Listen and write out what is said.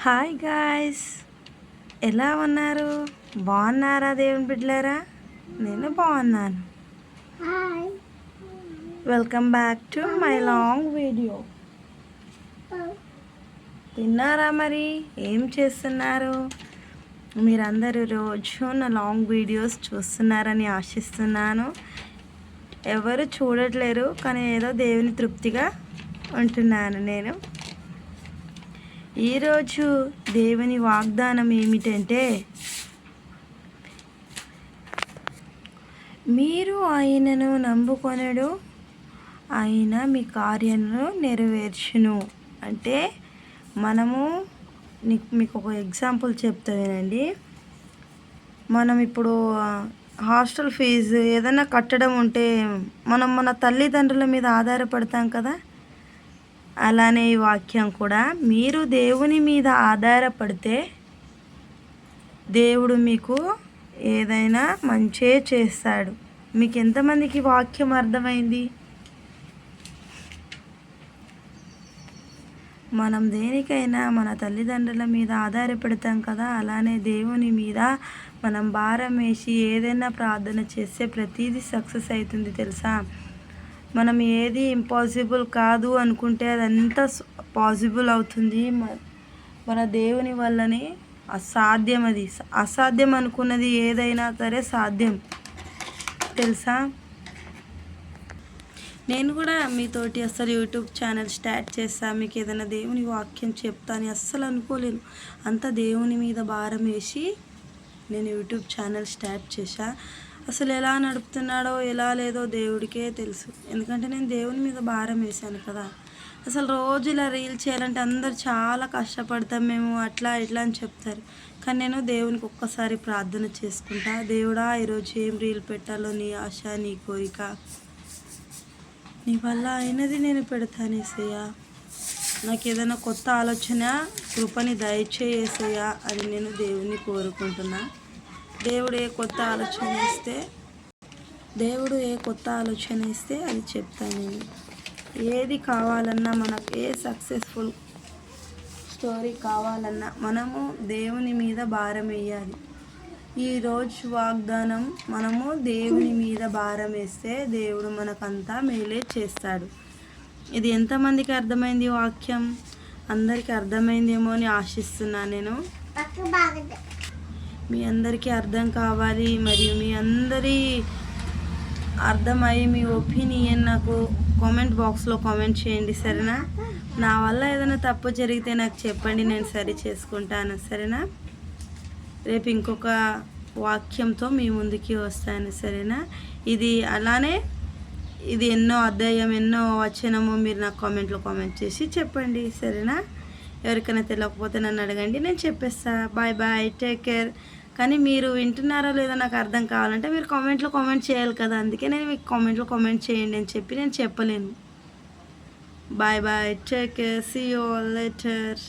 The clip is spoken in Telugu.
హాయ్ గాయ్స్, ఎలా ఉన్నారు? బాగున్నారా దేవుని బిడ్డలారా? నేను బాగున్నాను. Welcome back to my long video. తిన్నారా? మరి ఏం చేస్తున్నారు? మీరందరూ రోజు నా లాంగ్ వీడియోస్ చూస్తున్నారని ఆశిస్తున్నాను. ఎవరు చూడట్లేరు, కానీ ఏదో దేవుని తృప్తిగా ఉంటున్నాను నేను. ఈరోజు దేవుని వాగ్దానం ఏమిటంటే, మీరు ఆయనను నమ్ముకొనడు, ఆయన మీ కార్యమును నెరవేర్చును. అంటే మనము మీకు ఒక ఎగ్జాంపుల్ చెప్తా వినండి. మనం ఇప్పుడు హాస్టల్ ఫీజు ఏదైనా కట్టడం ఉంటే మనం మన తల్లిదండ్రుల మీద ఆధారపడతాం కదా. అలానే ఈ వాక్యం కూడా, మీరు దేవుని మీద ఆధారపడితే దేవుడు మీకు ఏదైనా మంచే చేస్తాడు. మీకు ఎంతమందికి వాక్యం అర్థమైంది? మనం దేనికైనా మన తల్లిదండ్రుల మీద ఆధారపడతాం కదా. అలానే దేవుని మీద మనం భారం వేసి ఏదైనా ప్రార్థన చేస్తే ప్రతిదీ సక్సెస్ అవుతుంది తెలుసా. మనం ఏది ఇంపాసిబుల్ కాదు అనుకుంటే అదంతా పాసిబుల్ అవుతుంది. మన దేవుని వల్లనే అసాధ్యం, అది అసాధ్యం అనుకున్నది ఏదైనా సరే సాధ్యం తెలుసా. నేను కూడా మీతోటి అస్సలు యూట్యూబ్ ఛానల్ స్టార్ట్ చేస్తాను, మీకు ఏదైనా దేవుని వాక్యం చెప్తాను అస్సలు అనుకోలేను. అంత దేవుని మీద భారం వేసి నేను యూట్యూబ్ ఛానల్ స్టార్ట్ చేశా. అసలు ఎలా నడుపుతున్నాడో ఎలా లేదో దేవుడికే తెలుసు. ఎందుకంటే నేను దేవుని మీద భారం వేశాను కదా. అసలు రోజు ఇలా రీల్ చేయాలంటే అందరు చాలా కష్టపడతాం మేము, అట్లా ఇట్లా అని చెప్తారు. కానీ నేను దేవునికి ఒక్కసారి ప్రార్థన చేసుకుంటా. దేవుడా, ఈరోజు ఏం రీల్ పెట్టాలో నీ ఆశ, నీ కోరిక, నీ వల్ల అయినది నేను పెడతానేసయ్యా. నాకు ఏదైనా కొత్త ఆలోచన కృపని దయచేయేసయ్యా అని నేను దేవుని కోరుకుంటున్నా. దేవుడు ఏ కొత్త ఆలోచన ఇస్తే అది చెప్తాను నేను. ఏది కావాలన్నా, మనకు ఏ సక్సెస్ఫుల్ స్టోరీ కావాలన్నా మనము దేవుని మీద భారం వేయాలి. ఈరోజు వాగ్దానం, మనము దేవుని మీద భారం వేస్తే దేవుడు మనకంతా మేలే చేస్తాడు. ఇది ఎంతమందికి అర్థమైంది వాక్యం? అందరికీ అర్థమైందేమో అని ఆశిస్తున్నాను నేను. మీ అందరికీ అర్థం కావాలి, మరియు మీ అందరి అర్థమై మీ ఒపీనియన్ నాకు కామెంట్ బాక్స్లో కామెంట్ చేయండి, సరేనా. నా వల్ల ఏదైనా తప్పు జరిగితే నాకు చెప్పండి, నేను సరి చేసుకుంటాను, సరేనా. రేపు ఇంకొక వాక్యంతో మీ ముందుకి వస్తాను, సరేనా. ఇది అలానే ఇది ఎన్నో అధ్యాయం, ఎన్నో వచనము మీరు నాకు కామెంట్లో కామెంట్ చేసి చెప్పండి, సరేనా. ఎవరికైనా తెలియకపోతే నన్ను అడగండి, నేను చెప్పేస్తా. Bye bye, take care. కానీ మీరు వింటున్నారో లేదో నాకు అర్థం కావాలంటే మీరు కామెంట్లో కామెంట్ చేయాలి కదా. అందుకే నేను మీకు కామెంట్లో కామెంట్ చేయండి అని చెప్పి నేను చెప్పలేను. Bye bye, take care, see you all later.